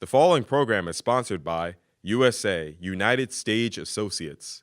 The following program is sponsored by USA, United Stage Associates.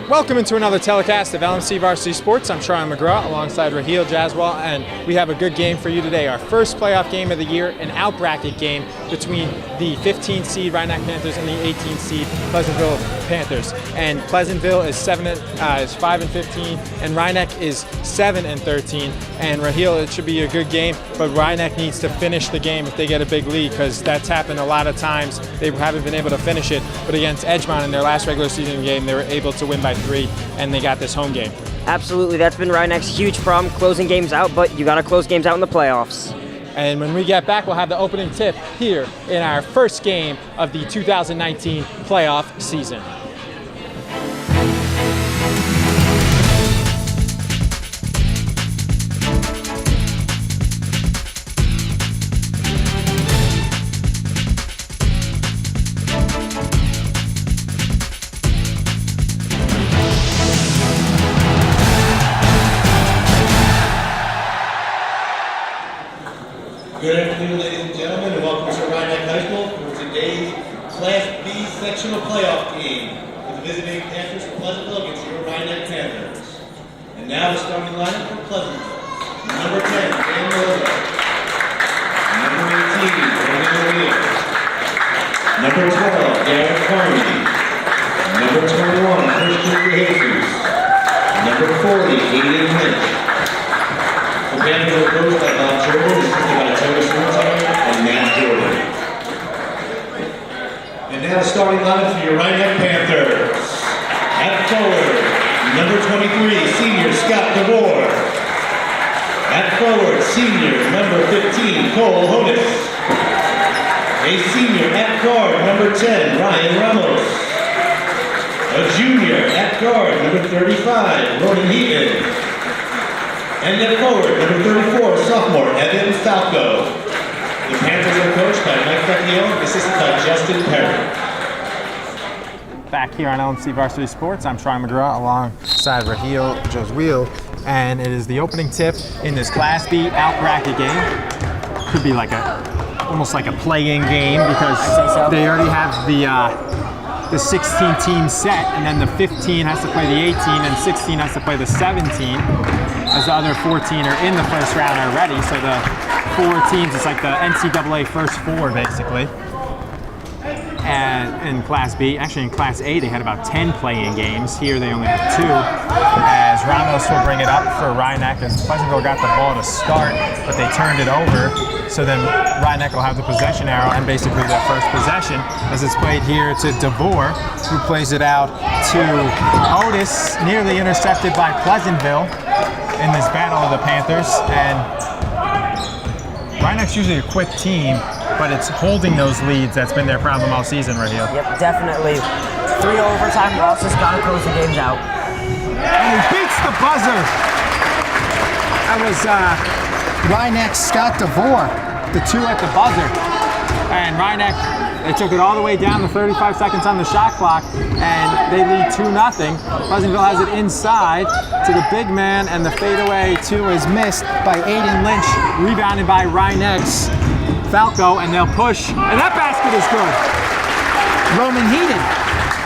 Welcome into another telecast of LMC Varsity Sports. I'm Sean McGraw alongside Raheel Jaswal, and we have a good game for you today. Our first playoff game of the year, an Outbracket game between the 15th seed Rhinebeck Panthers and the 18th seed Pleasantville Panthers. And Pleasantville is 5-15, and Rhinebeck is 7-13. And Raheel, it should be a good game, but Rhinebeck needs to finish the game if they get a big lead, because that's happened a lot of times. They haven't been able to finish it, but against Edgemont in their last regular season game, they were able to win by 3, and they got this home game. Absolutely, that's been Rhinebeck's huge problem, closing games out, but you got to close games out in the playoffs. And when we get back, we'll have the opening tip here in our first game of the 2019 playoff season. Good afternoon, ladies and gentlemen, and welcome to Rhinebeck High School for today's Class B sectional playoff game with the visiting Panthers from Pleasantville against your Rhinebeck Panthers. And now the starting lineup for Pleasantville. Number 10, Dan Miller. Number 18, Brandon O'Neill. Number 12, Garrett Carney. Number 21, Christian Jesus. Number 40, Aiden Lynch. The Panthers are coached by Bob Jordan, assisted by Tony Singletary and Matt Jordan. And now the starting lineup for your Rhinebeck Panthers. At forward, number 23, senior Scott DeVore. At forward, senior number 15, Cole Honus. A senior at guard, number 10, Ryan Ramos. A junior at guard, number 35, Ronan Heaton. And then forward, number 34, sophomore, Evan Falco. The Panthers are coached by Mike Vecchio, assisted by Justin Perry. Back here on LMC Varsity Sports, I'm Sean McGraw alongside Raheel Jaswal, and it is the opening tip in this Class B Outbracket game. Could be like almost like a play-in game, because they already have the 16 team set, and then the 15 has to play the 18, and 16 has to play the 17. As the other 14 are in the first round already, so the 4 teams, it's like the NCAA first 4 basically. And in Class B, actually in Class A, they had about 10 play-in games. Here they only have 2. As Ramos will bring it up for Rhinebeck, as Pleasantville got the ball to start, but they turned it over. So then Rhinebeck will have the possession arrow and basically their first possession, as it's played here to DeVore, who plays it out to Otis, nearly intercepted by Pleasantville in this battle of the Panthers. And Rhinebeck's usually a quick team, but it's holding those leads that's been their problem all season, Raheel. Yep, definitely. 3 overtime losses, gotta close the games out. And he beats the buzzer. That was Rhinebeck's Scott DeVore, the 2 at the buzzer. And Rhinebeck, they took it all the way down to 35 seconds on the shot clock, and they lead 2-0. Pleasantville has it inside to the big man, and the fadeaway 2 is missed by Aiden Lynch, rebounded by Rhinebeck's Falco, and they'll push, and that basket is good. Roman Heaton,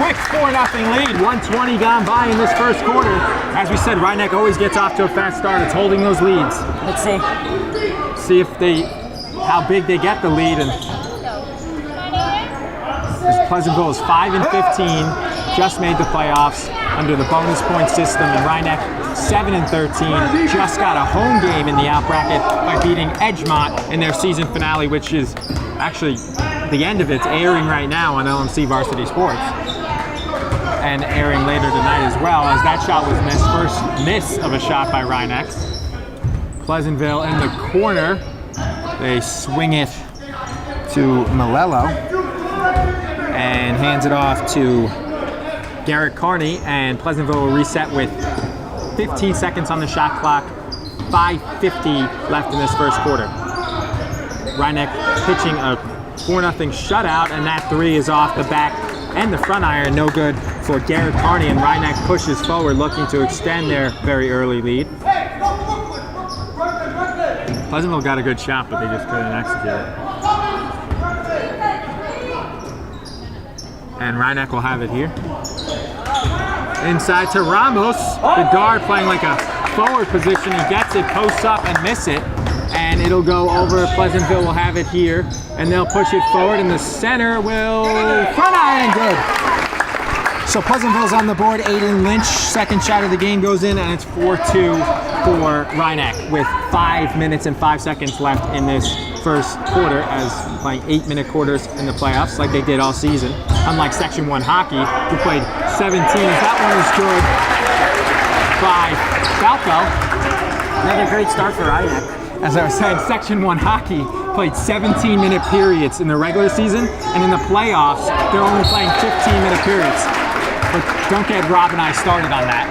quick 4-0 lead, 1:20 gone by in this first quarter. As we said, Rhinebeck always gets off to a fast start. It's holding those leads. Let's see. See if how big they get the lead. And Pleasantville is 5-15, just made the playoffs under the bonus point system, and Rhinebeck 7-13, just got a home game in the Outbracket by beating Edgemont in their season finale, which is actually the end of it's airing right now on LMC Varsity Sports, and airing later tonight as well, as that shot was missed. First miss of a shot by Rhinebeck. Pleasantville in the corner, they swing it to Malello and hands it off to Garrett Carney, and Pleasantville will reset with 15 seconds on the shot clock, 5:50 left in this first quarter. Rhinebeck pitching a 4-0 shutout, and that 3 is off the back and the front iron, no good for Garrett Carney, and Rhinebeck pushes forward looking to extend their very early lead. Pleasantville got a good shot, but they just couldn't execute it. And Rhinebeck will have it here. Inside to Ramos, the guard playing like a forward position. He gets it, posts up and miss it. And it'll go over. Pleasantville will have it here. And they'll push it forward, and the center will front iron, good. So Pleasantville's on the board. Aiden Lynch, second shot of the game goes in, and it's 4-2 for Rhinebeck with 5 minutes and 5 seconds left in this first quarter, as playing 8-minute quarters in the playoffs like they did all season. Unlike Section 1 hockey, who played 17. That one was good by Falco. Another great start for Rhinebeck. As I was saying, Section 1 hockey played 17-minute periods in the regular season, and in the playoffs, they're only playing 15-minute periods. But don't get Rob and I started on that.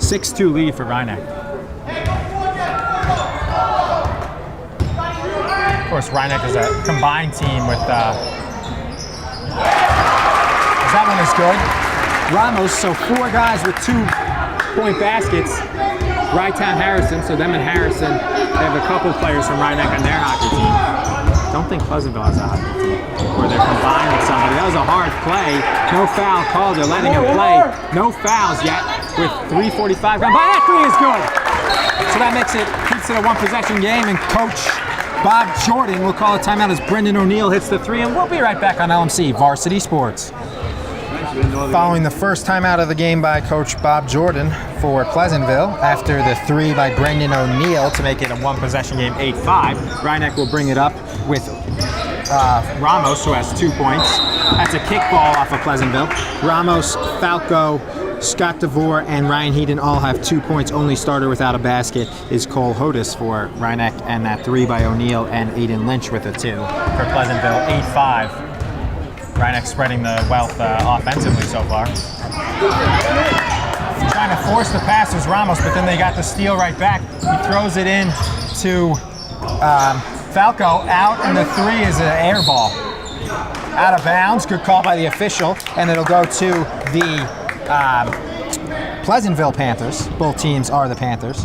6-2 lead for Rhinebeck. Of course, Rhinebeck is a combined team with, that one is good. Ramos, so 4 guys with 2-point baskets. Rytown Harrison, so them and Harrison, they have a couple players from Rhinebeck on their hockey team. Don't think Pleasantville has a hockey team where they're combined with somebody. That was a hard play. No foul called. They're letting him play. No fouls yet with 3:45 gone by. That 3 is good. So that makes it, keeps it a 1-possession game, and Coach Bob Jordan will call a timeout as Brendan O'Neill hits the 3, and we'll be right back on LMC Varsity Sports. Following the first time out of the game by Coach Bob Jordan for Pleasantville, after the 3 by Brendan O'Neill to make it a 1-possession game, 8-5, Rhinebeck will bring it up with Ramos, who has 2 points. That's a kickball off of Pleasantville. Ramos, Falco, Scott DeVore, and Ryan Heaton all have 2 points. Only starter without a basket is Cole Hodis for Rhinebeck, and that 3 by O'Neill and Aiden Lynch with a 2 for Pleasantville, 8-5. Rhinebeck spreading the wealth offensively so far. Trying to force the pass was Ramos, but then they got the steal right back. He throws it in to Falco out, and the 3 is an air ball. Out of bounds, good call by the official, and it'll go to the Pleasantville Panthers. Both teams are the Panthers.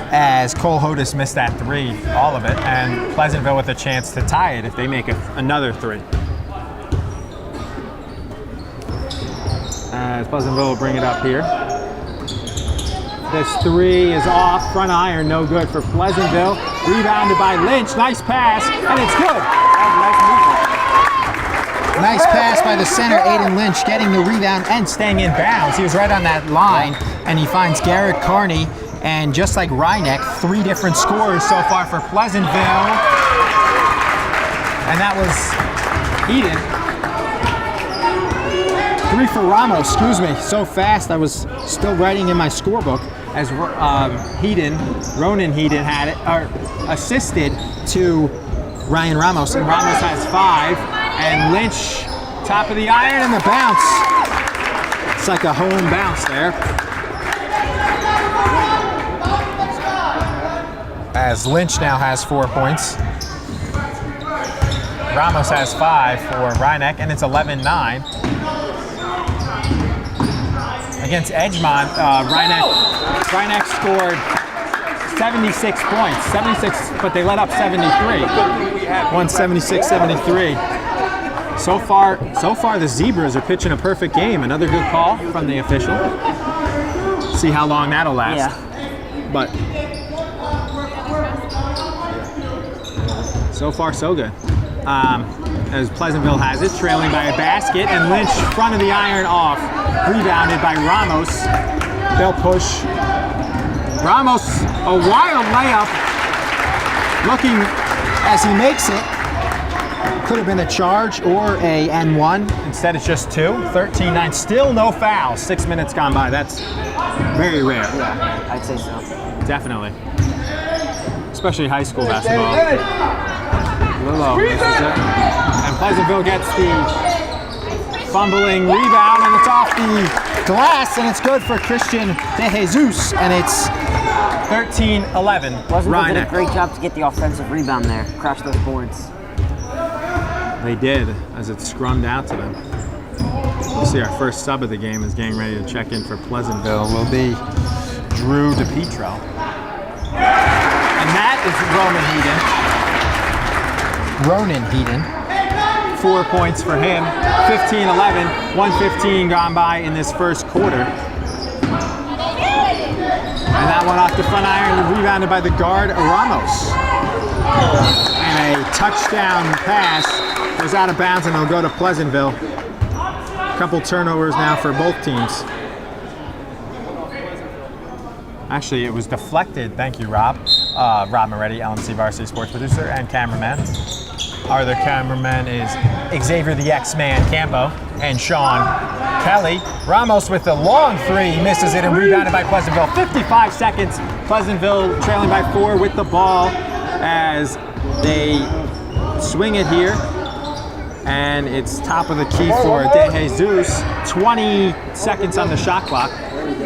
As Cole Hodis missed that 3, all of it, and Pleasantville with a chance to tie it if they make another 3. As Pleasantville will bring it up here. This 3 is off, front iron, no good for Pleasantville. Rebounded by Lynch, nice pass, and it's good. Nice pass by the center, Aiden Lynch, getting the rebound and staying in bounds. He was right on that line, and he finds Garrett Carney. And just like Rhinebeck, 3 different scores so far for Pleasantville. And that was Eden. 3 for Ramos, excuse me, so fast I was still writing in my scorebook as Ronan Heaton had it, or assisted to Ryan Ramos, and Ramos has 5, and Lynch, top of the iron, and the bounce. It's like a home bounce there. As Lynch now has 4 points. Ramos has 5 for Rhinebeck, and it's 11-9. Against Edgemont, Rhinebeck scored 76 points. 76, but they let up 73. Won 76-73. So far, the Zebras are pitching a perfect game. Another good call from the official. See how long that'll last. Yeah. But so far, so good. As Pleasantville has it, trailing by a basket, and Lynch, front of the iron off. Rebounded by Ramos. They'll push. Ramos, a wild layup. Looking as he makes it. Could have been a charge or a N1. Instead, it's just 2. 13-9. Still no fouls. 6 minutes gone by. That's very rare. Yeah, I'd say so. Definitely. Especially high school basketball. Lillo misses it. And Pleasantville gets the fumbling rebound, and it's off the glass, and it's good for Christian De Jesus, and it's 13-11. Pleasantville did a great job to get the offensive rebound there, crash those boards. They did, as it scrummed out to them. We'll see our first sub of the game is getting ready to check in for Pleasantville. Will be Drew DePietro. And that is Ronan Heaton. 4 points for him. 15-11, 1:15 gone by in this first quarter. And that one off the front iron, rebounded by the guard, Ramos. And a touchdown pass was out of bounds, and they'll go to Pleasantville. A couple turnovers now for both teams. Actually, it was deflected. Thank you, Rob. Rob Moretti, LMC Varsity Sports Producer and cameraman. Our other cameraman is Xavier the X-Man Campo and Sean Kelly. Ramos with the long three, misses it and rebounded by Pleasantville. 55 seconds. Pleasantville trailing by 4 with the ball as they swing it here. And it's top of the key for De Jesus. 20 seconds on the shot clock.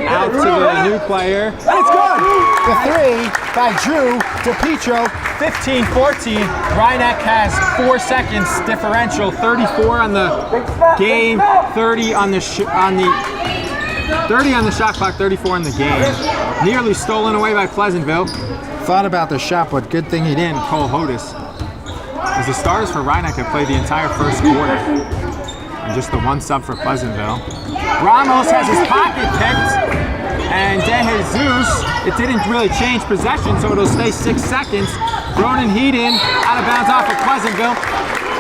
Out to the new player. And it's good! The three by Drew DePietro. 15-14. Rhinebeck has 4 seconds differential. 34 on the game, 30 on the 30 on the shot clock, 34 on the game. Nearly stolen away by Pleasantville. Thought about the shot, but good thing he didn't. Cole Hodis. As the starters for Rhinebeck have played the entire first quarter. And just the one sub for Pleasantville. Ramos has his pocket picked, and De Jesus, it didn't really change possession, so it'll stay 6 seconds. Ronan Heaton out of bounds off of Pleasantville.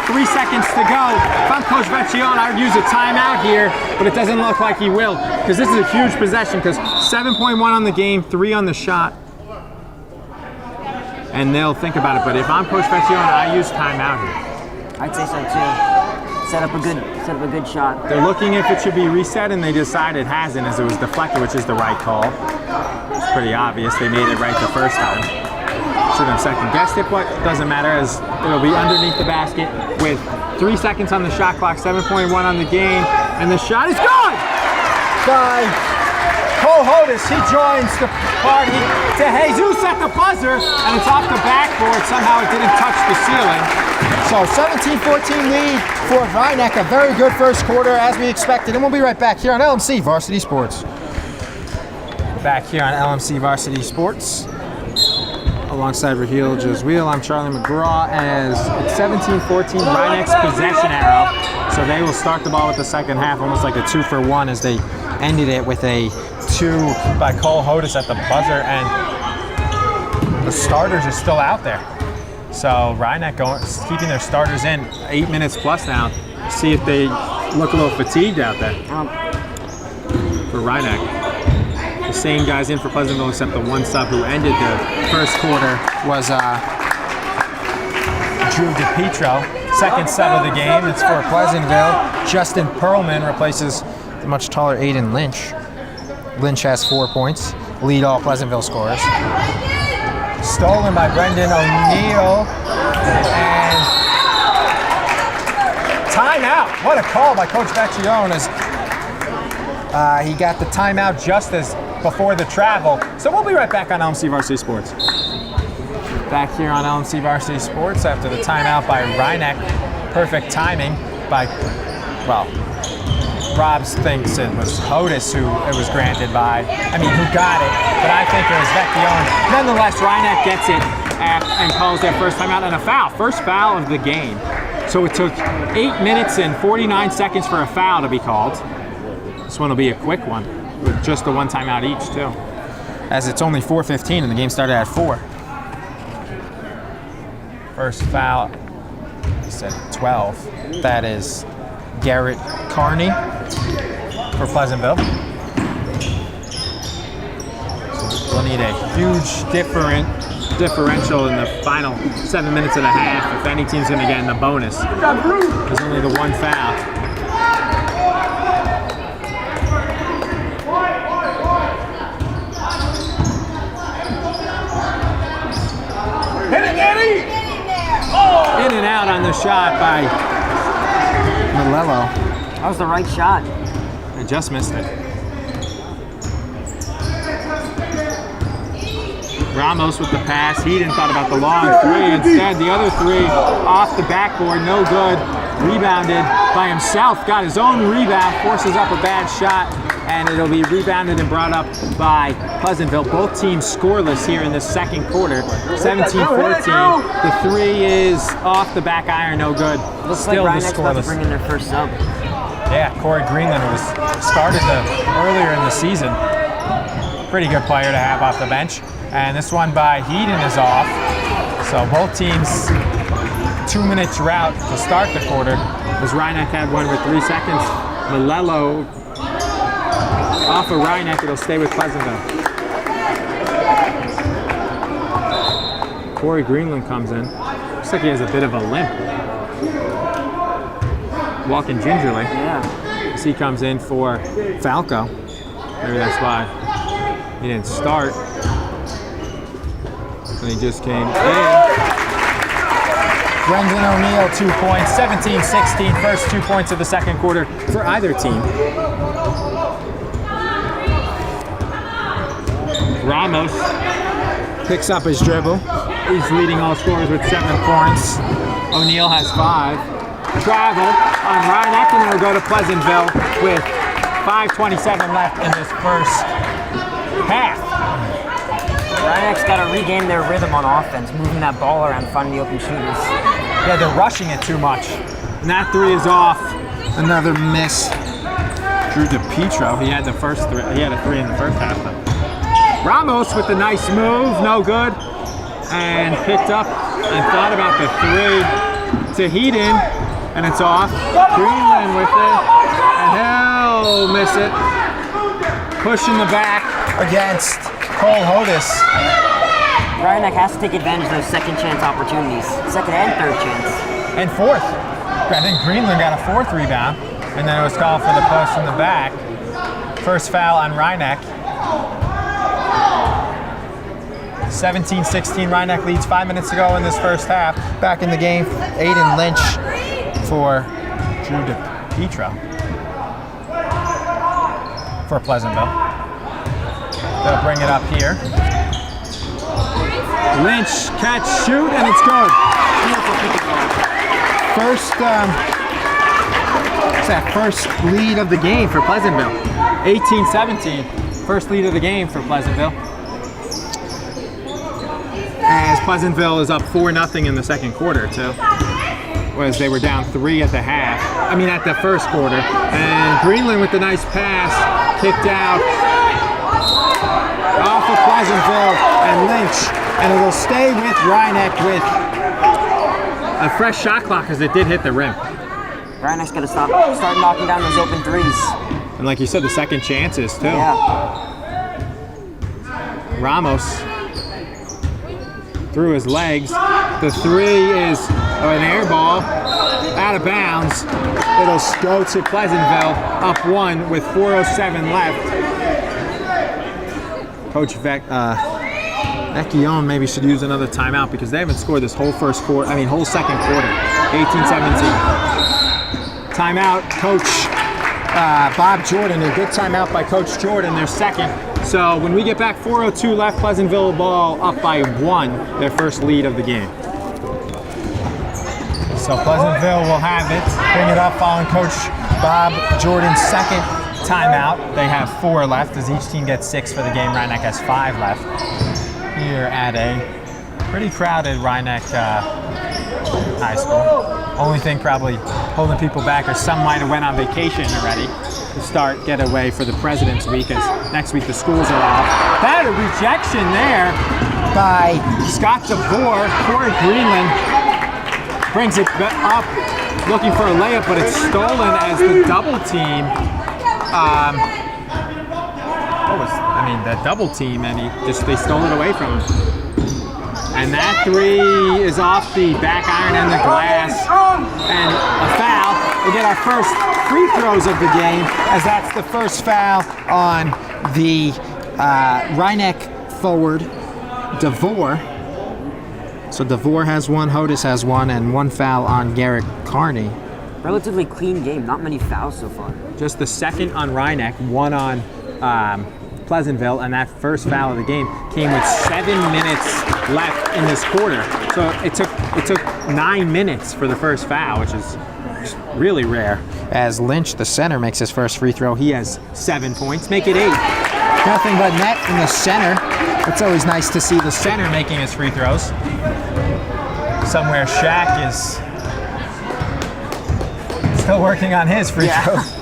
3 seconds to go. If I'm Coach Vecchione, I would use a timeout here, but it doesn't look like he will, because this is a huge possession, because 7.1 on the game, 3 on the shot. And they'll think about it, but if I'm Coach Vecchione, I use timeout here. I'd say so too. Set up a good shot. They're looking if it should be reset, and they decide it hasn't, as it was deflected, which is the right call. It's pretty obvious. They made it right the first time. Should have second guessed it, but doesn't matter, as it'll be underneath the basket with 3 seconds on the shot clock, 7.1 on the game, and the shot is good by Cole Hodis. He joins the party. De Jesus at the buzzer, and it's off the backboard. Somehow it didn't touch the ceiling. So 17-14 lead for Rhinebeck. A very good first quarter, as we expected. And we'll be right back here on LMC Varsity Sports. Back here on LMC Varsity Sports. Alongside Raheel Josweel, I'm Charlie McGraw, as it's 17-14, Rhinebeck's possession arrow. So they will start the ball with the second half, almost like a 2-for-1, as they ended it with a 2 by Cole Hodis at the buzzer, and the starters are still out there. So Rhinebeck keeping their starters in 8 minutes plus now. See if they look a little fatigued out there for Rhinebeck. The same guys in for Pleasantville, except the one sub who ended the first quarter was Drew DePietro. Second sub of the game, it's for Pleasantville. Justin Perlman replaces the much taller Aiden Lynch. Lynch has 4 points, lead all Pleasantville scorers. Stolen by Brendan O'Neill, and timeout. What a call by Coach Vecchione, as he got the timeout just as before the travel. So we'll be right back on LMC Varsity Sports. Back here on LMC Varsity Sports after the timeout by Rhinebeck. Perfect timing by, well, Rob thinks it was Hodis who it was granted by, who got it, but I think it was Vecchione. Nonetheless, Rhinebeck gets it and calls their first timeout, and a foul. First foul of the game. So it took 8 minutes and 49 seconds for a foul to be called. This one will be a quick one, with just the one timeout each, too. As it's only 4:15 and the game started at 4. First foul, he said 12. That is Garrett Carney for Pleasantville. So we'll need a huge differential in the final 7 minutes and a half if any team's going to get in the bonus. There's only the one foul. Hit it, Danny! In and out on the shot by Malello. That was the right shot. I just missed it. Ramos with the pass. He didn't thought about the long three. Instead, the other three off the backboard, no good. Rebounded by himself. Got his own rebound, forces up a bad shot and it'll be rebounded and brought up by Pleasantville. Both teams scoreless here in the second quarter. 17-14. The three is off the back iron, no good. Looks Still like the Rhinelander about to scoreless. bring in their first sub. Yeah, Corey Greenland was started earlier in the season. Pretty good player to have off the bench. And this one by Heaton is off. So both teams 2-minute drought to start the quarter, as Rhinebeck had one with 3 seconds. Malello off of Rhinebeck, it'll stay with Pleasantville. Corey Greenland comes in. Looks like he has a bit of a limp. Walking gingerly. Yeah. As he comes in for Falco. Maybe that's why he didn't start. And he just came in. Brendan O'Neill, 2 points, 17-16, first 2 points of the second quarter for either team. Ramos picks up his dribble. He's leading all scorers with 7 points. O'Neill has 5. Travel on Rhinebeck, and it'll go to Pleasantville with 5:27 left in this first half. Rhinebeck's got to regain their rhythm on offense, moving that ball around, finding the open shooters. Yeah, they're rushing it too much. And that 3 is off. Another miss. Drew DePietro, he had the first 3. He had a 3 in the first half though. Ramos with the nice move, no good. And picked up and thought about the 3 to Heaton, and it's off. Greenland with it, and he'll miss it. Pushing the back against Cole Hodis. Rhinebeck has to take advantage of those second chance opportunities, second and third chance. And 4th. I think Greenland got a 4th rebound, and then it was called for the push in the back. First foul on Rhinebeck. 17-16, Rhinebeck leads 5 minutes to go in this first half. Back in the game, Aiden Lynch for Drew DePietro for Pleasantville. They'll bring it up here. Lynch, catch, shoot, and it's good. First, what's that? First lead of the game for Pleasantville. 18-17, first lead of the game for Pleasantville. As Pleasantville is up 4-0 in the second quarter too. Whereas they were down 3 at the half. I mean at the first quarter. And Greenland with the nice pass, kicked out off of Pleasantville and Lynch. And it'll stay with Rhinebeck with a fresh shot clock because it did hit the rim. Rhinebeck's got to start knocking down those open 3s. And like you said, the second chances too. Yeah. Ramos through his legs. The 3 is an air ball, out of bounds. It'll go to Pleasantville, up 1 with 4:07 left. Coach Vecchione maybe should use another timeout because they haven't scored this whole whole second quarter. 18-17. Timeout, Coach Bob Jordan. A good timeout by Coach Jordan, their second. So when we get back, 4:02 left, Pleasantville ball up by 1, their first lead of the game. So Pleasantville will have it, bring it up following Coach Bob Jordan's second timeout. They have 4 left as each team gets 6 for the game. Rhinebeck has 5 left. Here at a pretty crowded Rhinebeck high school. Only thing probably holding people back is some might have went on vacation already to get away for the President's Week, as next week the schools are off. That a rejection there by Scott DeVore. Corey Greenland brings it up looking for a layup, but it's stolen as the double team. The double team, and they stole it away from him. And that 3 is off the back iron and the glass, and a foul. We get our first free throws of the game, as that's the first foul on the Rhinebeck forward, DeVore. So DeVore has 1, Hodis has 1, and 1 foul on Garrett Carney. Relatively clean game, not many fouls so far. Just the second on Rhinebeck, 1 on Pleasantville, and that first foul of the game came with 7 minutes left in this quarter. So it took 9 minutes for the first foul, which is really rare. as Lynch, the center, makes his first free throw. He has 7 points, make it 8. Nothing but net from the center. It's always nice to see the center making his free throws. Somewhere Shaq is still working on his free throws.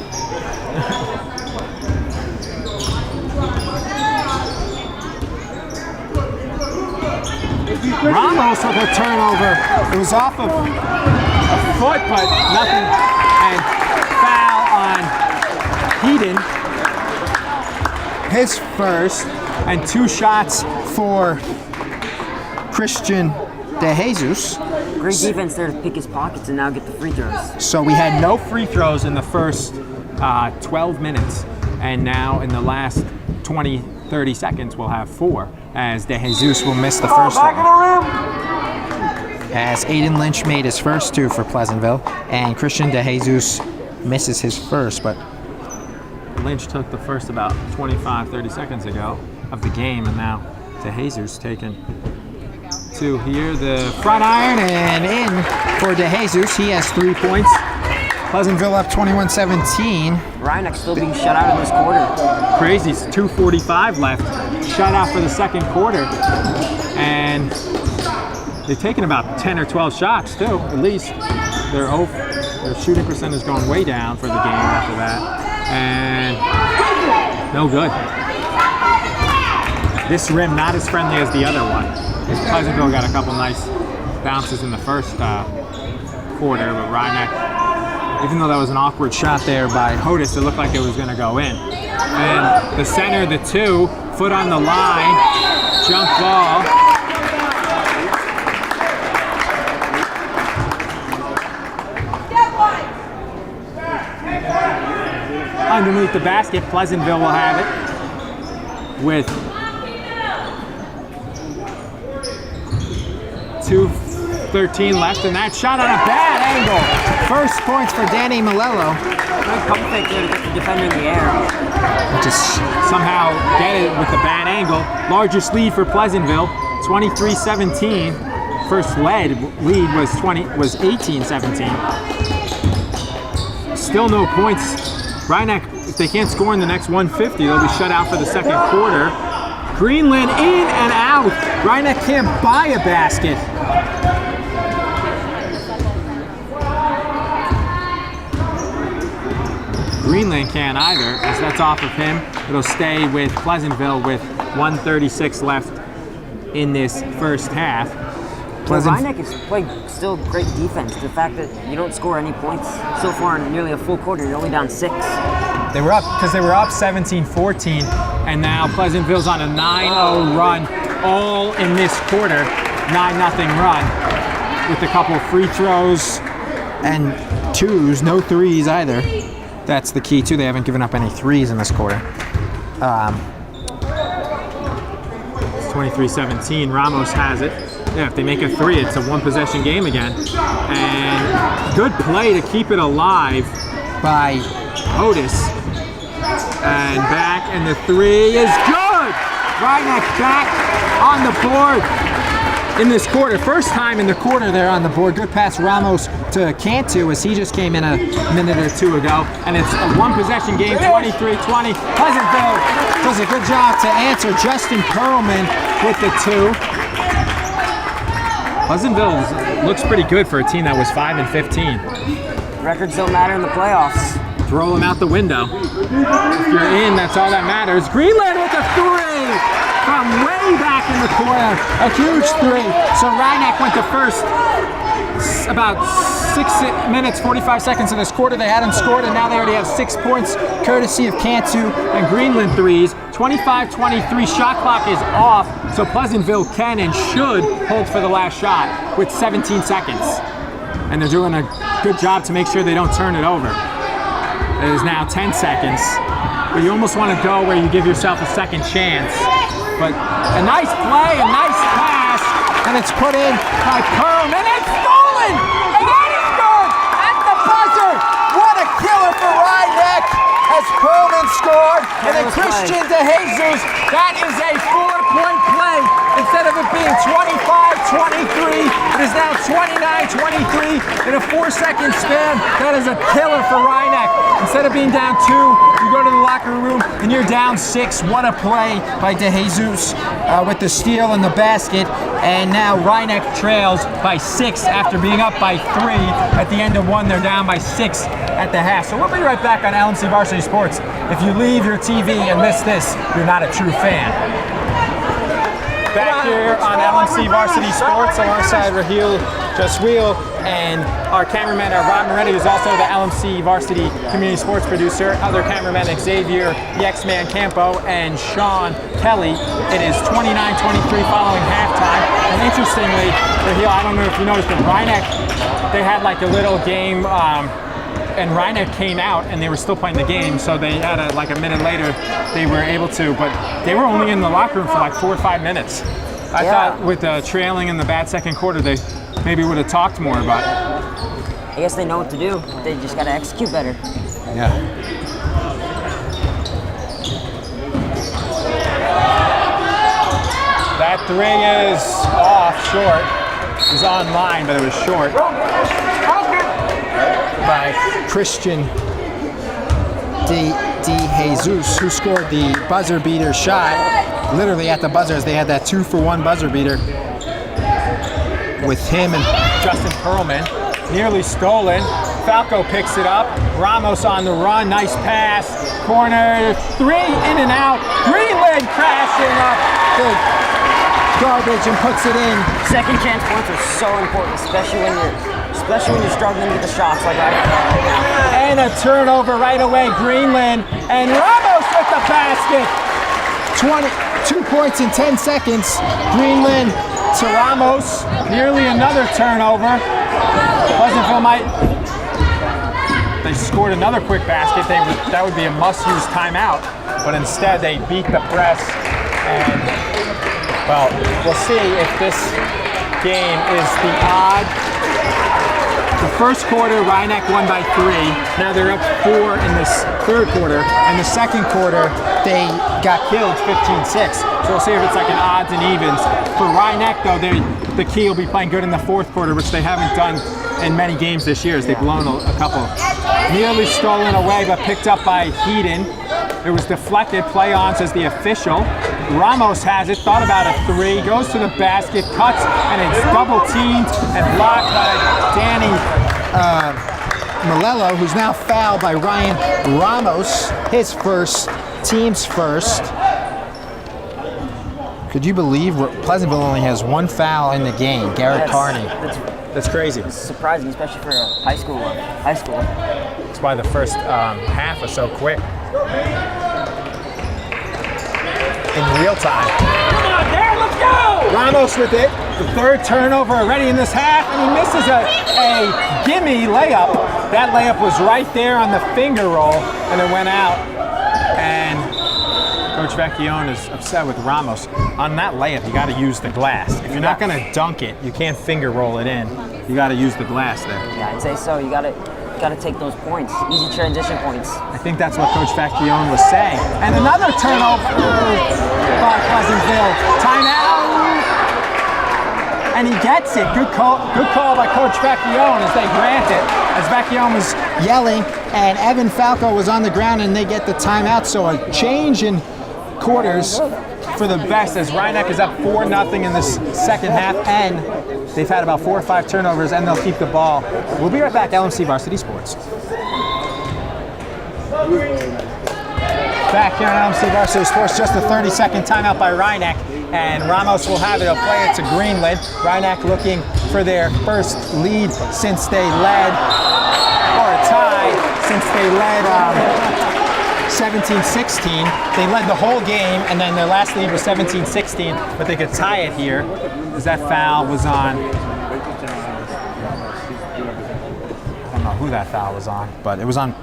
Ramos with a turnover. It was off of a foot, but nothing. And foul on Heaton. His first, and 2 shots for Christian De Jesus. Great defense there to pick his pockets and now get the free throws. So we had no free throws in the first 12 minutes, and now in the last 20, 30 seconds we'll have 4, as De Jesus will miss the first one. As Aiden Lynch made his first 2 for Pleasantville, and Christian De Jesus misses his first, but Lynch took the first about 25, 30 seconds ago of the game, and now De Jesus taking 2 here. The front iron and in for De Jesus. He has 3 points. Pleasantville up 21-17. Ryan still being shut out in this quarter. Crazy, 2:45 left. Shut out for the second quarter. And they've taken about 10 or 12 shots too, at least. Their shooting percentage going way down for the game after that. And no good. This rim not as friendly as the other one. Pleasantville got a couple nice bounces in the first quarter, but Ryan, even though that was an awkward shot there by Hodis, it looked like it was going to go in. And the center, the 2, foot on the line, jump ball. Underneath the basket, Pleasantville will have it with 2:13 left, and that shot on a bad angle. First points for Danny Malello. Good pump fake there to get the defender in the air. Just somehow get it with the bad angle. Largest lead for Pleasantville, 23-17. First lead was 18-17. Still no points. Rhinebeck, if they can't score in the next 150, they'll be shut out for the second quarter. Greenland in and out. Rhinebeck can't buy a basket. Greenland can't either, as that's off of him. It'll stay with Pleasantville with 1:36 left in this first half. Rhinebeck has played still great defense. The fact that you don't score any points so far in nearly a full quarter, you're only down 6. They were up 17-14, and now Pleasantville's on a 9-0 run, all in this quarter. 9-0 run with a couple of free throws and 2s, no 3s either. That's the key too. They haven't given up any 3s in this quarter. It's 23-17. Ramos has it. Yeah, if they make a 3, it's a 1-possession game again. And good play to keep it alive by Otis. And back, and the 3 is good! Rhinebeck back on the board in this quarter. First time in the quarter they're on the board. Good pass Ramos to Cantu as he just came in a minute or 2 ago. And it's a 1-possession game, 23-20. Pleasantville does a good job to answer. Justin Perlman with the 2. Pleasantville looks pretty good for a team that was 5-15. Records don't matter in the playoffs. Throw them out the window. If you're in, that's all that matters. Greenland with a 3 from way back in the corner. A huge 3. So Rhinebeck went to first about 6 minutes, 45 seconds in this quarter. They hadn't scored, and now they already have 6 points, courtesy of Cantu and Greenland 3s. 25-23, shot clock is off, so Pleasantville can and should hold for the last shot with 17 seconds. And they're doing a good job to make sure they don't turn it over. It is now 10 seconds, but you almost want to go where you give yourself a second chance. But a nice play, a nice pass, and it's put in by Perm, and it's stolen! And that is good! At the buzzer! What a killer for Rhinebeck as Perlman scored, and then Christian De Jesus, that is a 4-point play instead of it being 25 up 23. It is now 29-23 in a 4-second span. That is a killer for Rhinebeck. Instead of being down 2, you go to the locker room and you're down 6. What a play by DeJesus with the steal and the basket. And now Rhinebeck trails by 6 after being up by 3. At the end of 1, they're down by 6 at the half. So we'll be right back on LMC Varsity Sports. If you leave your TV and miss this, you're not a true fan. Back here on LMC Varsity Sports alongside Raheel Jasweel and our cameraman Rob Moretti, who's also the LMC Varsity Community Sports producer. Other cameraman Xavier, the X-Man Campo, and Sean Kelly. It is 29-23 following halftime. And interestingly, Raheel, I don't know if you noticed, but Rhinebeck, they had like a little game, and Rhinebeck came out and they were still playing the game, so they had like a minute later they were able to, but they were only in the locker room for like 4 or 5 minutes. I thought with the trailing in the bad second quarter, they maybe would have talked more about it. I guess they know what to do. They just got to execute better. Yeah. That 3 is off short. It was on line, but it was short. By Christian DeJesus, who scored the buzzer beater shot. Literally at the buzzer, as they had that 2-for-1 buzzer beater with him and Justin Perlman. Nearly stolen. Falco picks it up. Ramos on the run. Nice pass. Corner 3 in and out. Greenland crashing up the garbage and puts it in. Second chance points are so important, especially when you're struggling with the shots like right now. And a turnover right away. Greenland and Ramos with the basket. 2 points in 10 seconds. Greenland to Ramos. Nearly another turnover. Pleasantville they scored another quick basket. That would be a must-use timeout, but instead they beat the press. And well, we'll see if this game is the odd. The first quarter, Rhinebeck won by 3. Now they're up 4 in this third quarter. And the second quarter, they got killed 15-6. So we'll see if it's like an odds and evens. For Rhinebeck, though, the key will be playing good in the fourth quarter, which they haven't done in many games this year, as they've blown a couple. Nearly stolen away, but picked up by Heaton. It was deflected. Play on, says the official. Ramos has it, thought about a 3, goes to the basket, cuts, and it's double teamed and blocked by Danny Malello, who's now fouled by Ryan Ramos, his first, team's first. Could you believe Pleasantville only has 1 foul in the game? Garrett Carney. That's crazy. It's surprising, especially for a high school. That's why the first half was so quick. In real time. Come on, there, let's go! Ramos with it. The third turnover already in this half, and he misses a gimme layup. That layup was right there on the finger roll, and it went out. And Coach Vecchione is upset with Ramos. On that layup, you got to use the glass. If you're not going to dunk it, you can't finger roll it in. You got to use the glass there. Yeah, I'd say so. You got to take those points, easy transition points. I think that's what Coach Vecchione was saying. And another turnover by Pleasantville. Timeout. And he gets it. Good call by Coach Vecchione as they grant it. As Vecchione was yelling, and Evan Falco was on the ground, and they get the timeout. So a change in quarters for the best, as Rhinebeck is up 4-0 in this second half, and they've had about 4 or 5 turnovers, and they'll keep the ball. We'll be right back, LMC Varsity Sports. Back here on LMC Varsity Sports, just a 30-second timeout by Rhinebeck, and Ramos will have it. He'll play it to Greenland. Rhinebeck looking for their first lead since they led, or a tie, since they led 17-16. They led the whole game, and then their last lead was 17-16, but they could tie it here, as that foul was on. I don't know who that foul was on, but it was on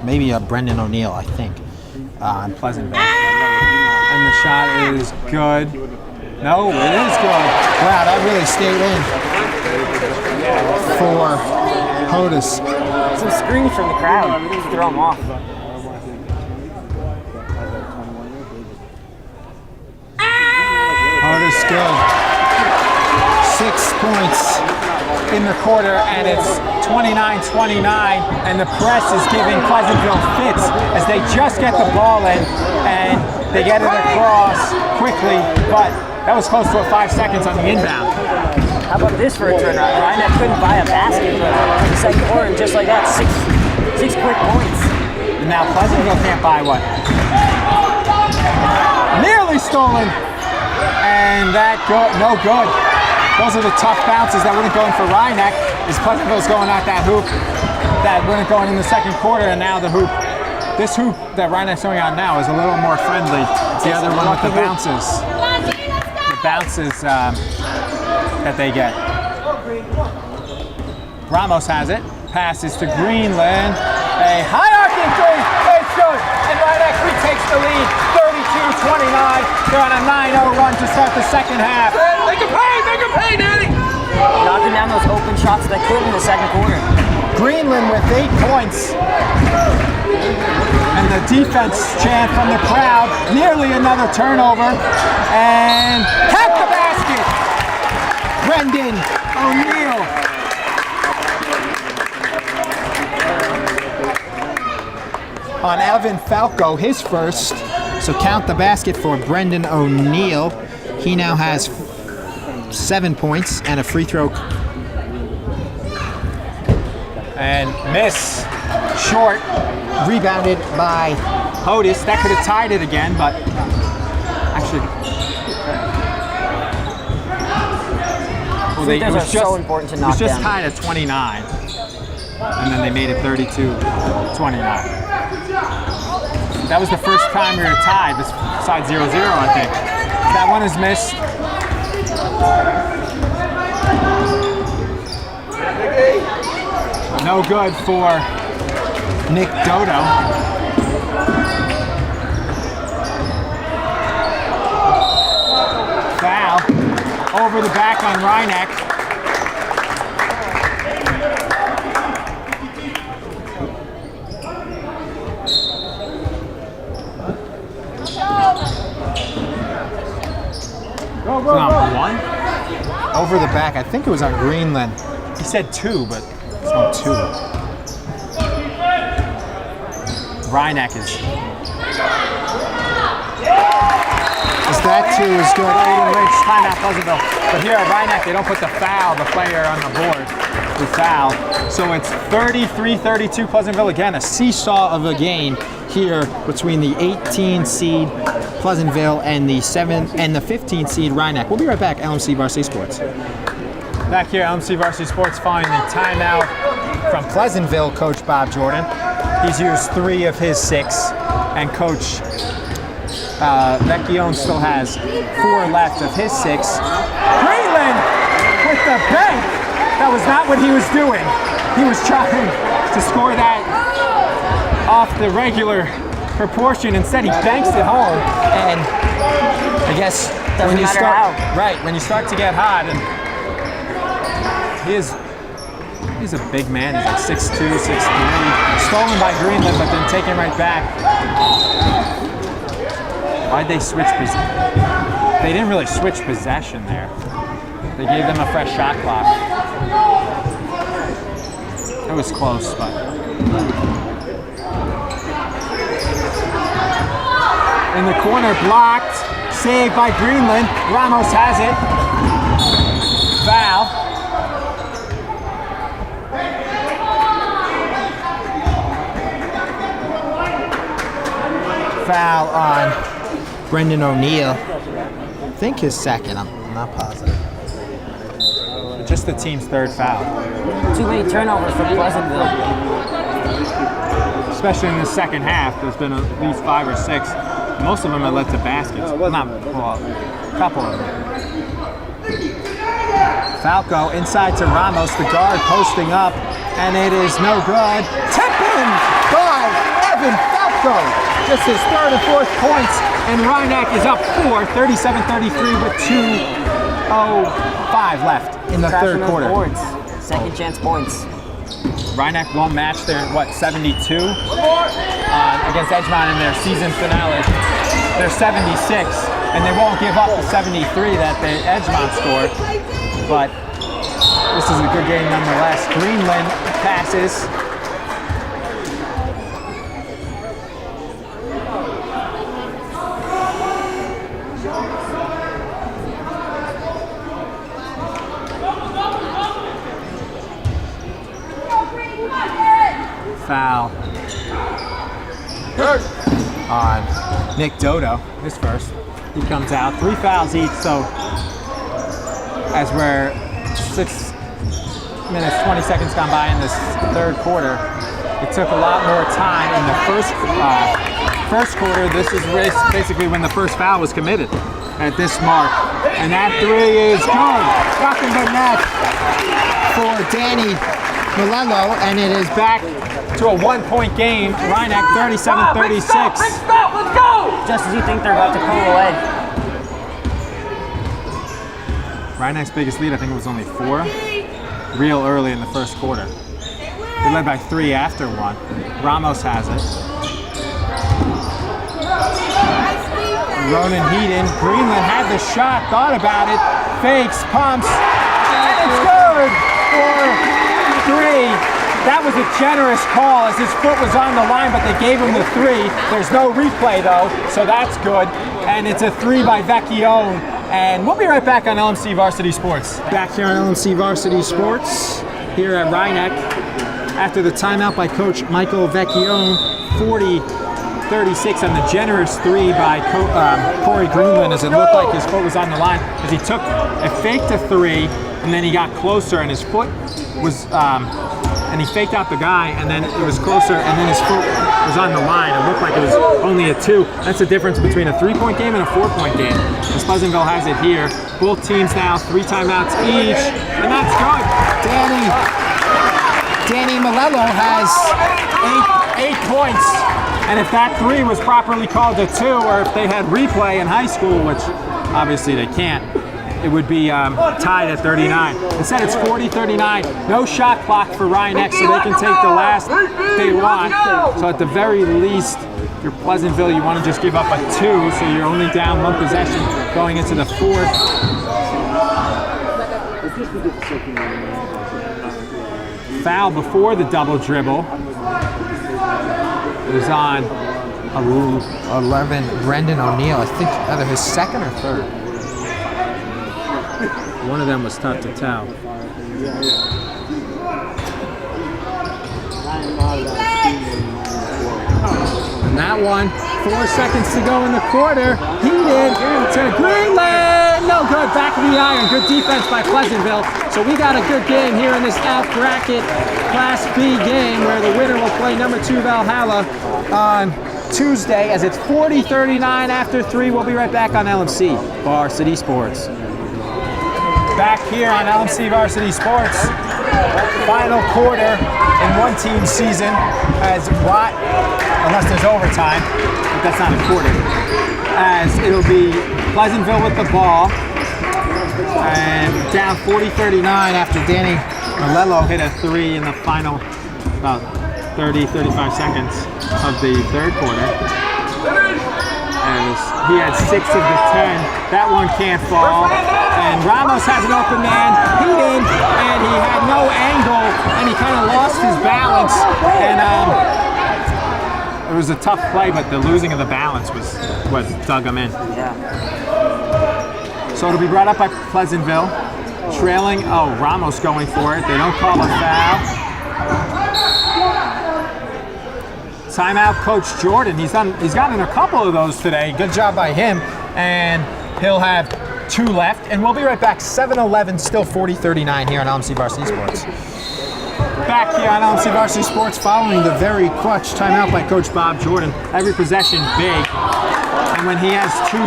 maybe Brendan O'Neill, I think, on Pleasantville. And the shot is good. No, it is good. Wow, that really stayed in for Hodis. Some screams from the crowd to throw him off. Hodis good. 6 points in the quarter, and it's 29-29, and the press is giving Pleasantville fits as they just get the ball in, and they get it across quickly, but that was close to 5 seconds on the inbound. How about this for a turnaround? Ryan couldn't buy a basket in the second quarter, and just like that, six quick points. And now Pleasantville can't buy one. Nearly stolen, and that no good. Those are the tough bounces that wouldn't go in for Rhinebeck, as Pleasantville's going at that hoop that wouldn't go in the second quarter, and now this hoop that Rhinebeck's going on now is a little more friendly. It's the other one with the bounces. The bounces that they get. Ramos has it, passes to Greenland, a high arcing three, it's good, and Rhinebeck retakes the lead, 32-29. They're on a 9-0 run to start the second half. Make a pay, Daddy! Knocking down those open shots that could in the second quarter. Greenland with 8 points. And the defense chant from the crowd, nearly another turnover, and tap the basket! Brendan O'Neill. On Evan Falco, his first. So count the basket for Brendan O'Neill. He now has 7 points and a free throw. And miss, short, rebounded by Hodis. That could have tied it again, but actually, Free throws are so important to knock it was just down. tied at 29, and then they made it 32-29. That was the first time we were tied, besides 0-0, I think. That one is missed. No good for Nick Dodo. Foul over the back on Rhinebeck. Not one. Over the back. I think it was on Greenland. He said 2, but it's not 2. Rhinebeck is that 2 is good. Aiden Rich, timeout Pleasantville. But here at Rhinebeck, they don't put the foul, the player on the board, the foul. So it's 33-32 Pleasantville. Again, a seesaw of a game here between the 18 seed Pleasantville and the 15 seed Rhinebeck. We'll be right back. LMC Varsity Sports. Back here, LMC Varsity Sports following the timeout from Pleasantville, Coach Bob Jordan. He's used 3 of his 6, and Coach Vecchione still has 4 left of his 6. Greenland with the bank. That was not what he was doing. He was trying to score that off the regular proportion. Instead, he banks it home, and I guess when you start when you start to get hot, and he's a big man. He's like 6'2", 6'3". Stolen by Greenland, but then taken right back. Why'd they switch possession? They didn't really switch possession there. They gave them a fresh shot clock. It was close, but. In the corner, blocked, saved by Greenland. Ramos has it. Foul. Foul on Brendan O'Neill. I think his second, I'm not positive. Just the team's 3rd foul. Too many turnovers for Pleasantville. Especially in the second half, there's been at least 5 or 6. Most of them have led to baskets. A couple of them. Falco inside to Ramos, the guard posting up, and it is no good. Tipped in by Evan Falco. Just his 3rd and 4th points, and Rhinebeck is up 4, 37-33 with 2:05 left in the 3rd quarter. Boards. Second chance points. Rhinebeck won't match their, 72 against Edgemont in their season finale. They're 76, and they won't give up the 73 that the Edgemont scored. but this is a good game nonetheless. Greenland passes. Foul on Nick Dodo, his first. He comes out, 3 fouls each, so as we're 6 minutes, 20 seconds gone by in this third quarter, it took a lot more time in the first quarter. This is basically when the first foul was committed at this mark. And that 3 is good. Nothing but net for Danny Malello, and it is back to a 1-point game. Rhinebeck 37-36. Let's go! Just as you think they're about to pull away. Rhinebeck's biggest lead, I think it was only 4, real early in the first quarter. They led by 3 after 1. Ramos has it. Ronan Heaton. Greenland had the shot, thought about it, fakes, pumps, and it's good for 3. That was a generous call as his foot was on the line, but they gave him the 3. There's no replay though, so that's good. And it's a 3 by Vecchione. And we'll be right back on LMC Varsity Sports. Back here on LMC Varsity Sports, here at Rhinebeck, after the timeout by Coach Michael Vecchione, 40-36 on the generous 3 by Corey Greenland, as it looked like his foot was on the line, as he took a fake to 3, and then he got closer, and his foot was, and he faked out the guy, and then it was closer, and then his foot was on the line. It looked like it was only a 2. That's the difference between a 3-point game and a 4-point game. As Pleasantville has it here. Both teams now 3 timeouts each, and that's good. Danny Malello has 8 points. And if that 3 was properly called a 2, or if they had replay in high school, which obviously they can't, it would be tied at 39. Instead, it's 40-39. No shot clock for Rhinebeck, so they can take the last they want. So at the very least, if you're Pleasantville, you want to just give up a 2, so you're only down 1 possession going into the 4th. Foul before the double dribble. It was on 11, Brendan O'Neill. I think either his 2nd or 3rd. One of them was tough to tell. And that one, 4 seconds to go in the quarter. Heated to Greenland. No good, back of the iron. Good defense by Pleasantville. So we got a good game here in this Outbracket Class B game, where the winner will play number 2 Valhalla on Tuesday, as it's 40-39 after 3. We'll be right back on LMC Varsity Sports. Back here on LMC Varsity Sports, final quarter in one team's season, as unless there's overtime, but that's not important, as it'll be Pleasantville with the ball, and down 40-39 after Danny Malello hit a 3 in the final about 30-35 seconds of the third quarter. As he had 6 of the 10, that one can't fall. And Ramos has an open man, Heaton, and he had no angle, and he kind of lost his balance. And it was a tough play, but the losing of the balance was what dug him in. Yeah. So it'll be brought up by Pleasantville, trailing. Oh, Ramos going for it. They don't call a foul. Timeout, Coach Jordan. He's gotten a couple of those today. Good job by him. And he'll have 2 left. And we'll be right back. 7-11, still 40-39 here on LMC Varsity Sports. Back here on LMC Varsity Sports, following the very clutch timeout by Coach Bob Jordan. Every possession big. And when he has 2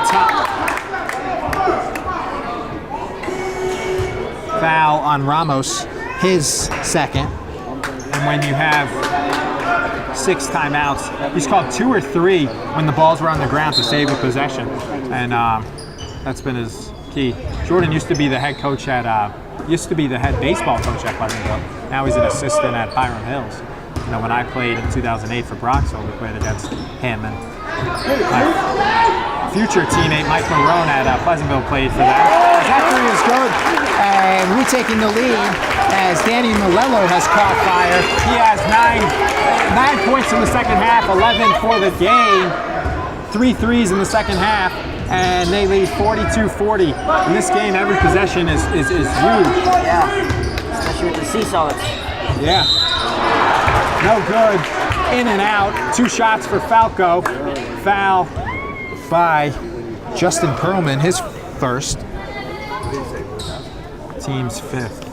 foul on Ramos, his 2nd. And when you have 6 timeouts, he's called 2 or 3 when the balls were on the ground to save a possession, and that's been his key. Jordan used to be the head coach at, the head baseball coach at Pleasantville. Now he's an assistant at Hiram Hills. You know, when I played in 2008 for Broxville, we played against him, and future teammate Mike Marone at Pleasantville played for that. That three is good. And we're taking the lead as Danny Malello has caught fire. He has 9 points in the second half, 11 for the game. 3 threes in the second half, and they lead 42-40. In this game, every possession is huge. Yeah, especially with the seesaw. Yeah. No good. In and out. 2 shots for Falco. Foul by Justin Perlman, his first. Team's 5th.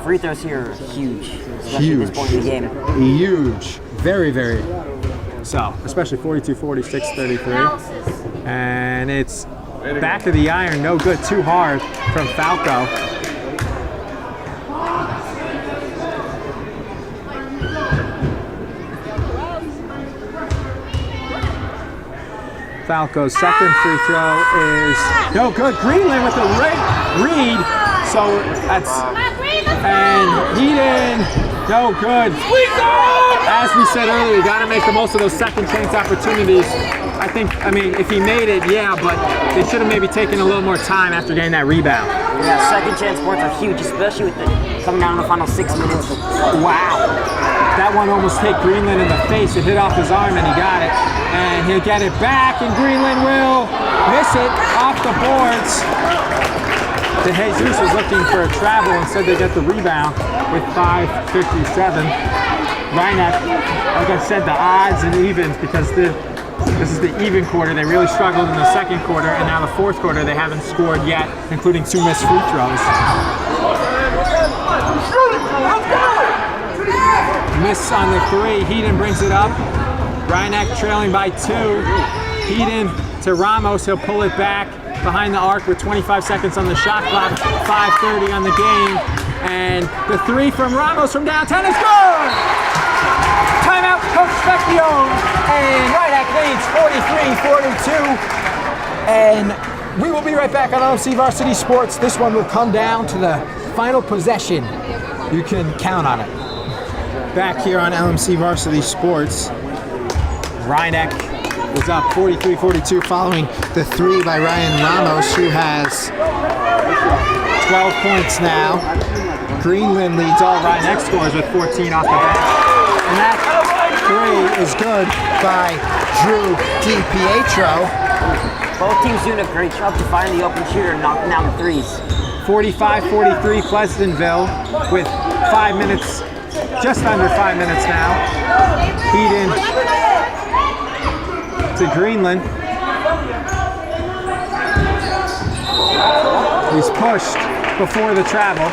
Free throws here are huge, especially at this point in the game. Huge. Very, very. So, especially 42-40, 6:33. And it's back of the iron, no good, too hard from Falco. Falco's second free throw is no good. Greenland with the read. So that's, and Heaton, no good. As we said earlier, you got to make the most of those second chance opportunities. I mean, if he made it, yeah, but they should have maybe taken a little more time after getting that rebound. Yeah, second chance points are huge, especially with coming down in the final 6 minutes. Wow. That one almost hit Greenland in the face. It hit off his arm and he got it. And he'll get it back, and Greenland will miss it off the boards. De Jesus was looking for a travel, instead they get the rebound with 5:57. Rhinebeck, like I said, the odds and evens, because this is the even quarter. They really struggled in the second quarter, and now the fourth quarter they haven't scored yet, including 2 missed free throws. Miss on the 3. Heaton brings it up. Rhinebeck trailing by 2. Heaton to Ramos. He'll pull it back behind the arc with 25 seconds on the shot clock. 5:30 on the game. And the 3 from Ramos from downtown is good! Timeout, Coach Specchio. And Rhinebeck leads 43-42. And we will be right back on LMC Varsity Sports. This one will come down to the final possession. You can count on it. Back here on LMC Varsity Sports. Rhinebeck Was up 43-42 following the 3 by Ryan Ramos, who has 12 points now. Greenland leads all Rhinebeck scores with 14 off the bench. And that 3 is good by Drew DiPietro. Both teams doing a great job to find the open shooter and knocking down the threes. 45-43 Pleasantville with 5 minutes, just under 5 minutes now. Heaton to Greenland. He's pushed before the travel.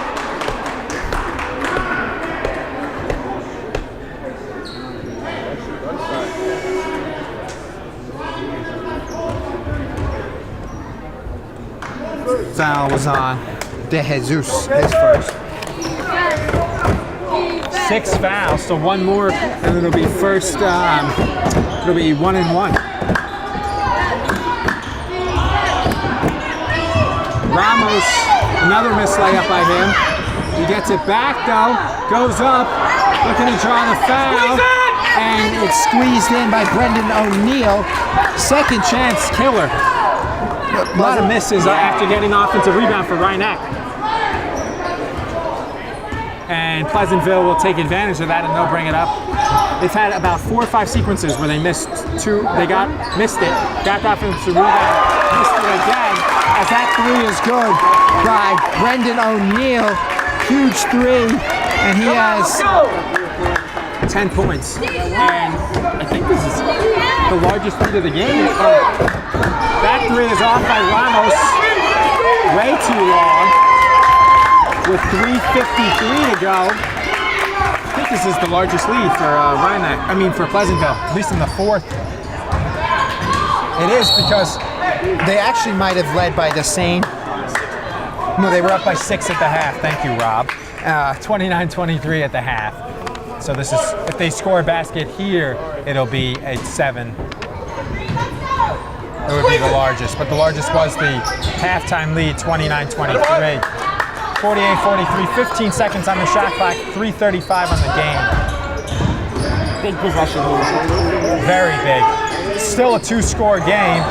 Foul was on De Jesus, his first. 6 fouls, so 1 more, and it'll be first. It'll be 1-1. Ramos, another missed layup by him. He gets it back though, goes up, looking to draw the foul, And it's squeezed in by Brendan O'Neill. second chance killer. A lot of misses after getting offensive rebound for Rhinebeck. And Pleasantville will take advantage of that and they'll bring it up. They've had about 4 or 5 sequences where they missed 2. They missed it, got the offensive rebound, missed it again. As that 3 is good by Brendan O'Neill. Huge 3, and he has 10 points. And I think this is the largest lead of the game. That 3 is off by Ramos. Way too long. With 3:53 to go. I think this is the largest lead for for Pleasantville, at least in the fourth. It is, because they actually might have led by the same. No, they were up by 6 at the half. Thank you, Rob. 29-23 at the half. So this is, if they score a basket here, it'll be a 7. It would be the largest, but the largest was the halftime lead, 29-23. 48-43, 15 seconds on the shot clock, 3:35 on the game. Big possession here. Very big. Still a 2-score game.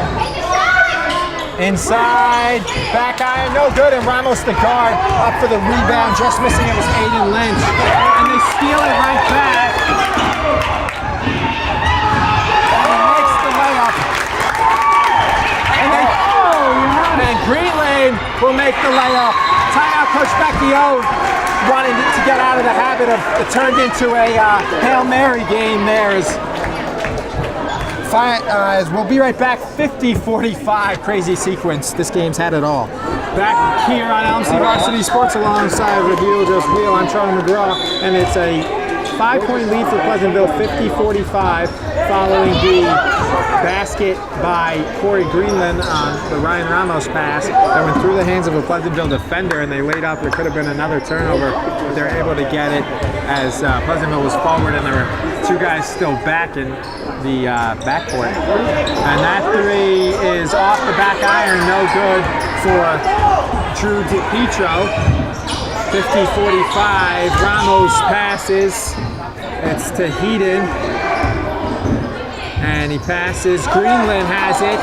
Inside, back iron, no good, and Ramos the guard up for the rebound, just missing it was Aiden Lynch. And they steal it right back. And he makes the layup. And Greenland will make the layup. Timeout, Coach Vecchio wanted to get out of the habit of it turned into a Hail Mary game there. As we'll be right back, 50-45, crazy sequence. This game's had it all. Back here on LMC Varsity Sports alongside Raheel Josweel, I'm Charlie McGraw, and it's a 5-point lead for Pleasantville, 50-45, following the basket by Corey Greenland on the Ryan Ramos pass that went through the hands of a Pleasantville defender, and they laid up. There could have been another turnover, but they're able to get it as Pleasantville was forward, and there were two guys still back in the backcourt. And that three is off the back iron, no good for Drew DiPietro. 50-45, Ramos passes. It's to Heaton. And he passes. Greenland has it.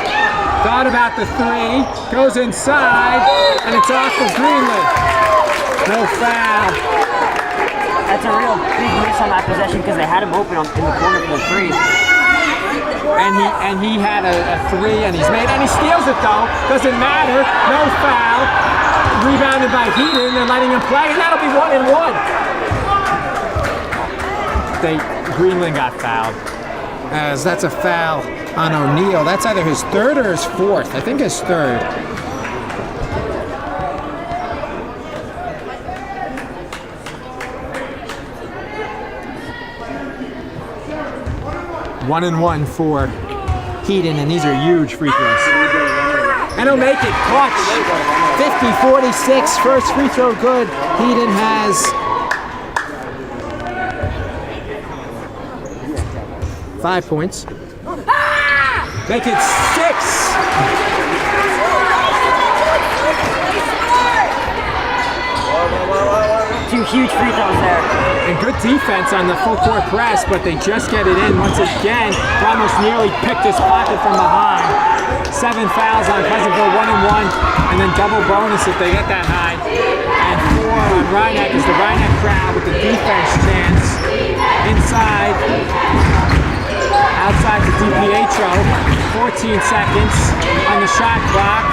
Thought about the three. Goes inside. And it's off of Greenland. No foul. That's a real big miss on that possession because they had him open in the corner for the three. And he had a three, and he's made, and he steals it though. Doesn't matter. No foul. Rebounded by Heaton. They're letting him play, and that'll be 1-1. Greenland got fouled. As that's a foul on O'Neal. That's either his third or his fourth. I think his third. One and one for Heaton, and these are huge free throws. And he'll make it clutch. 50-46, first free throw good. Heaton has 5 points. Make it 6. Two huge free throws there. And good defense on the full court press, but they just get it in once again. Ramos nearly picked his pocket from behind. 7 fouls on Pleasantville, 1-1, and then double bonus if they get that high. And 4 on Rhinebeck as the Rhinebeck crowd with the defense chance. Inside, outside to DiPietro, 14 seconds on the shot clock.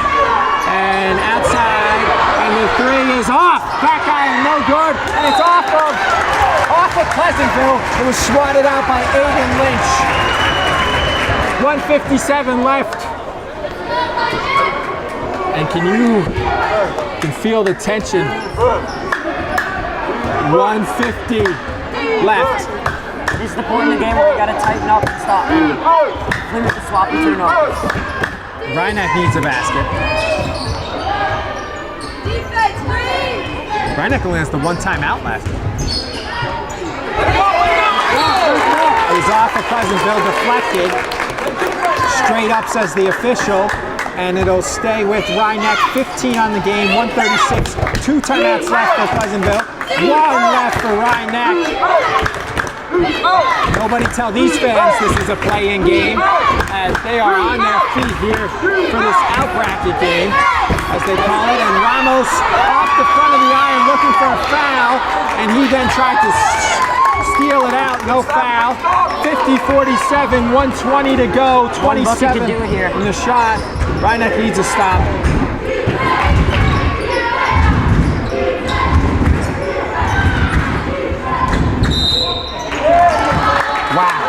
And outside, and the three is off. Back iron, no good, and it's off of Pleasantville. It was swatted out by Aiden Lynch. 1:57 left. And you can feel the tension. 1:50 left. This is the point in the game where we gotta tighten up and stop and limit the sloppy turnovers. Rhinebeck needs a basket. Rhinebeck only has the one timeout left. It was off of Pleasantville, deflected. Straight up, says the official, and it'll stay with Rhinebeck. 15 on the game, 1:36. 2 timeouts left for Pleasantville. 1 left for Rhinebeck. Nobody tell these fans this is a play-in game, as they are on their feet here for this Outbracket game, as they call it. And Ramos off the front of the iron looking for a foul, and he then tried to steal it out, no foul. 50-47, 1:20 to go, 27 in the shot. Rhinebeck needs a stop. Wow.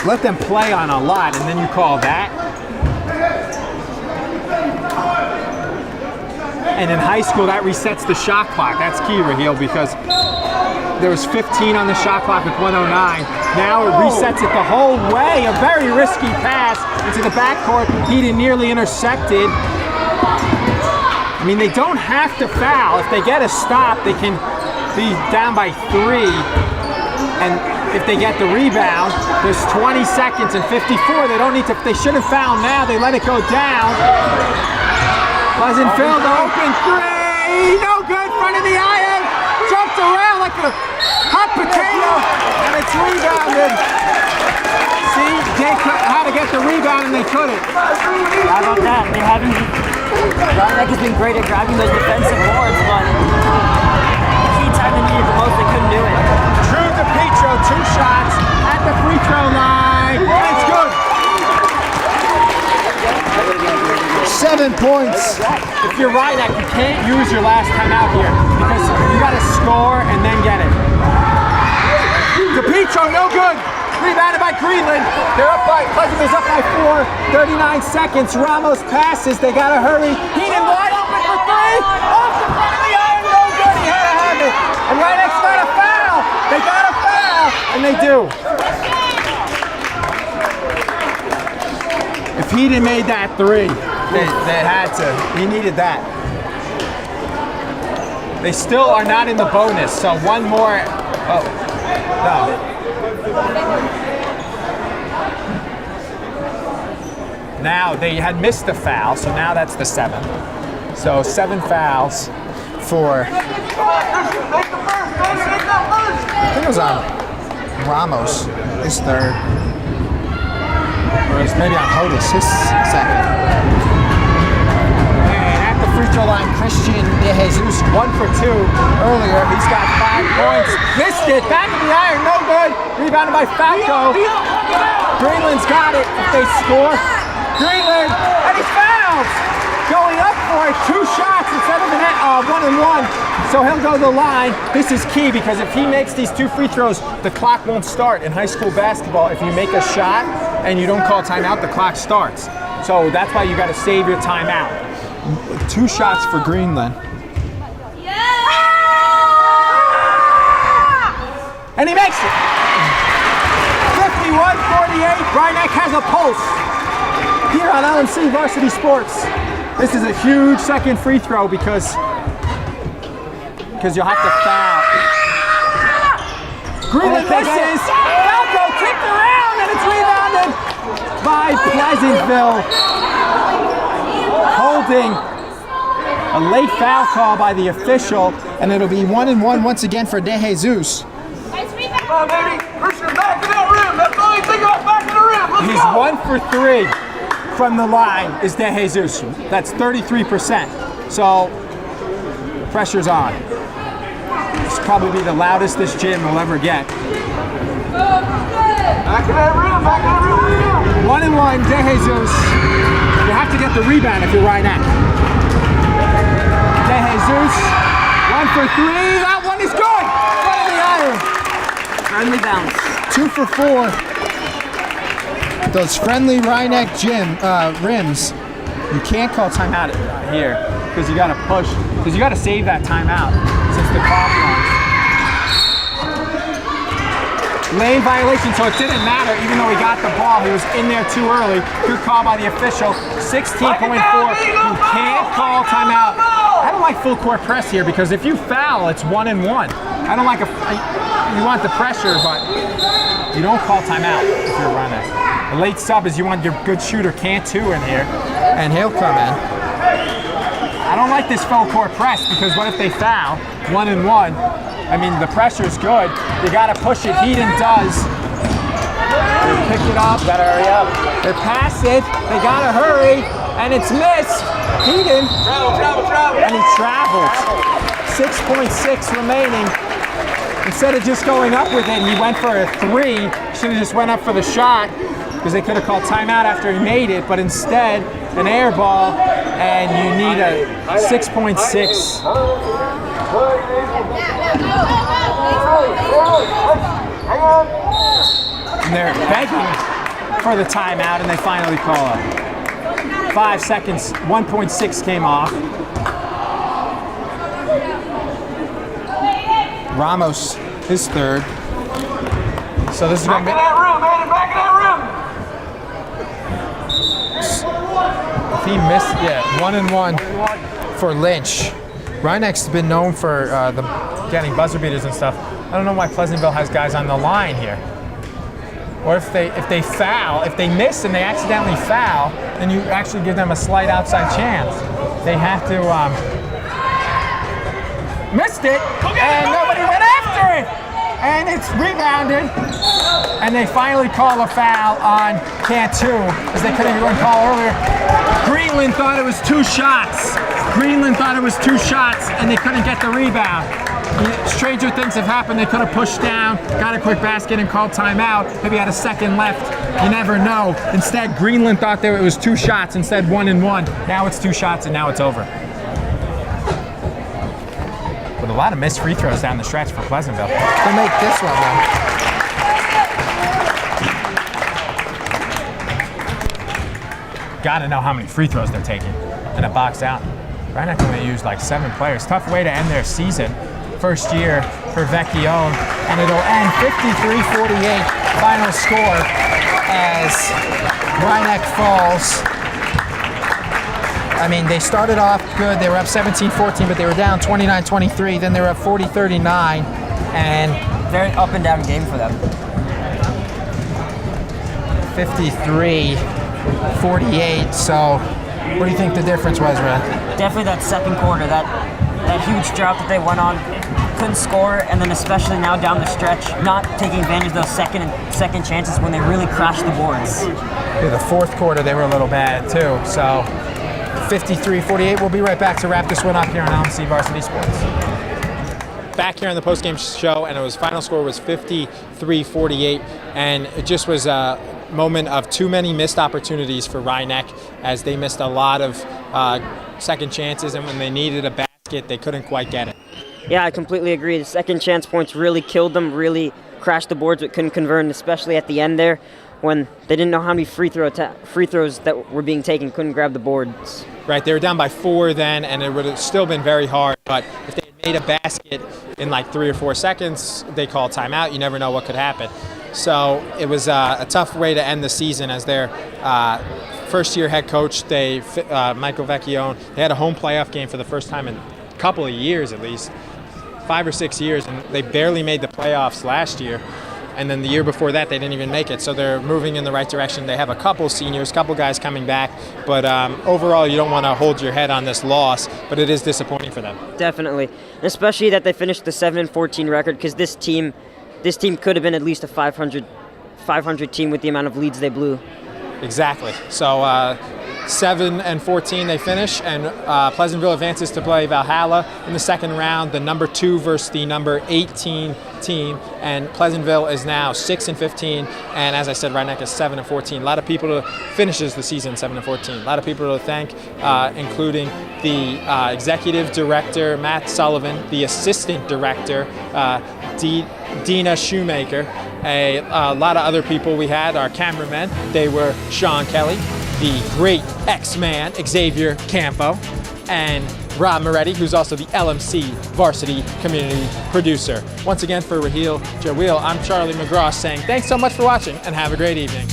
Let them play on a lot, and then you call that? And in high school, that resets the shot clock. That's key, Raheel, because there was 15 on the shot clock with 1:09. Now it resets it the whole way. A very risky pass into the backcourt. Heaton nearly intercepted. I mean, they don't have to foul. If they get a stop, they can be down by 3. And if they get the rebound, there's 20 seconds and 54. They don't need to, they shouldn't foul now. They let it go down. Pleasantville, the open 3. No good, front of the iron. Jumps around like a hot potato. And it's rebounded. See, Jake had a to get the rebound and they couldn't. How about that? They haven't. Rhinebeck has been great at grabbing those defensive boards, but key time they needed the most, they couldn't do it. Drew DePietro, 2 shots at the free throw line. It's good. 7 points. If you're Rhinebeck, you can't use your last timeout here because you got to score and then get it. DePietro, no good. Rebounded by Greenland. They're up by, Pleasantville's up by 4. 39 seconds. Ramos passes. They got to hurry. Heenan wide open for 3. Off the front of the iron. No good. He had to have it. And Rhinebeck's got a foul. They got a foul. And they do. If Heenan made that 3, they had to. He needed that. They still are not in the bonus, so one more. Oh, no. Now they had missed the foul, so now that's the 7. So 7 fouls for. I think it was on Ramos, his 3rd. Or it's maybe on Hodis, his 2nd. And at the free throw line, Christian De Jesus, 1 for 2 earlier. He's got 5 points. Missed it, back of the iron, no good. Rebounded by Falco. Greenland's got it if they score. Greenland, and he's fouled! Going up for it, 2 shots instead of 1 and 1. So he'll go to the line. This is key because if he makes these 2 free throws, the clock won't start. In high school basketball, if you make a shot and you don't call timeout, the clock starts. So that's why you got to save your timeout. 2 shots for Greenland. And he makes it! 51-48, Rhinebeck has a pulse. Here on LMC Varsity Sports. This is a huge second free throw because you'll have to foul. Greenland misses. Falco kicked around and it's rebounded by Pleasantville. Holding a late foul call by the official, and it'll be 1 and 1 once again for De Jesus. Come on, baby. Christian, back to that rim. That's all you think about, back to the rim. Let's He's go. 1 for 3 from the line is De Jesus. That's 33%. So pressure's on. This will probably be the loudest this gym will ever get. Back to that rim. Back to that rim. Let's go. 1 and 1, De Jesus. You have to get the rebound if you're Rhinebeck. De Jesus, 1 for 3. That one is good. Front of the iron. Friendly bounce. 2 for 4. Those friendly Rhinebeck rims, you can't call timeout here because you got to push, because you got to save that timeout since the clock runs. Lane violation, so it didn't matter even though he got the ball. He was in there too early. Good call by the official. 16.4. You can't call timeout. I don't like full court press here because if you foul, it's 1 and 1. I don't like you want the pressure, but you don't call timeout if you're running. A late sub is you want your good shooter Cantu in here, and he'll come in. I don't like this full court press because what if they foul? 1 and 1. I mean, the pressure's good. You gotta push it. Heaton does. They pick it up. Better hurry up. They pass it. They gotta hurry, and it's missed. Heaton. Travel. And he traveled. 6.6 remaining. Instead of just going up with it, he went for a 3. Should have just went up for the shot because they could have called timeout after he made it, but instead, an air ball, and you need a 6.6. And they're begging for the timeout, and they finally call it. 5 seconds, 1.6 came off. Ramos, his 3rd. So this is going to be. Back to that rim, man. Back to that rim. If he missed, 1 and 1 for Lynch. Rhinebeck's been known for getting buzzer beaters and stuff. I don't know why Pleasantville has guys on the line here. Or if they foul, if they miss and they accidentally foul, then you actually give them a slight outside chance. They have to missed it, and nobody went after it. and it's rebounded. And they finally call a foul on Cantu, as they couldn't even call earlier. Greenland thought it was 2 shots. And they couldn't get the rebound. Stranger things have happened. They could have pushed down, got a quick basket, and called timeout. Maybe had a second left. You never know. Instead, Greenland thought it was 2 shots. Instead, 1 and 1. Now it's 2 shots, and now it's over. With a lot of missed free throws down the stretch for Pleasantville. They'll make this one, though. Gotta know how many free throws they're taking in a box out. Right now, they use like 7 players. Tough way to end their season. First year for Vecchione, and it'll end 53-48 final score as Rhinebeck falls. I mean, they started off good. They were up 17-14, but they were down 29-23. Then they were up 40-39, and Very up and down game for them. 53-48. So, what do you think the difference was, Red? Definitely that second quarter, that huge drought that they went on, couldn't score, and then especially now down the stretch, not taking advantage of those second chances when they really crashed the boards. Yeah, the fourth quarter, they were a little bad too. So 53-48. We'll be right back to wrap this one up here on LMC Varsity Sports. Back here on the postgame show, and final score was 53-48, and it just was a moment of too many missed opportunities for Rhinebeck, as they missed a lot of second chances, and when they needed a basket, they couldn't quite get it. Yeah, I completely agree. The second chance points really killed them, really crashed the boards, but couldn't convert, especially at the end there when they didn't know how many free throws that were being taken, couldn't grab the boards. Right, they were down by 4 then, and it would have still been very hard, but if they had made a basket in like 3 or 4 seconds, they called timeout. You never know what could happen. So it was a tough way to end the season, as their first-year head coach, Michael Vecchione, they had a home playoff game for the first time in a couple of years at least, 5 or 6 years, and they barely made the playoffs last year. And then the year before that, they didn't even make it. So they're moving in the right direction. They have a couple seniors, couple guys coming back. But overall, you don't want to hold your head on this loss, but it is disappointing for them. Definitely, and especially that they finished the 7-14 record, because this team could have been at least a 500 team with the amount of leads they blew. Exactly. So 7-14 they finish, and Pleasantville advances to play Valhalla in the second round, the number 2 versus the number 18 team, and Pleasantville is now 6-15, and as I said, Rhinebeck is 7-14. A lot of people finishes the season 7-14. A lot of people to thank, including the executive director Matt Sullivan, the assistant director Dina Shoemaker, a lot of other people we had. Our cameramen, they were Sean Kelly, the great X-Man Xavier Campo, and Rob Moretti, who's also the LMC Varsity Community Producer. Once again, for Raheel Jaweel, I'm Charlie McGraw saying thanks so much for watching, and have a great evening.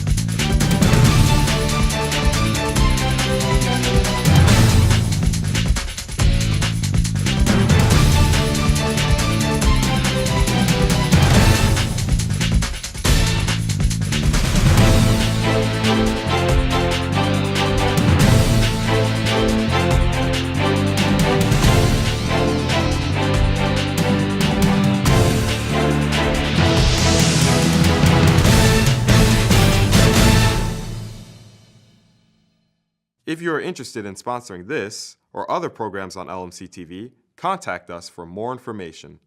If you are interested in sponsoring this or other programs on LMC TV, contact us for more information.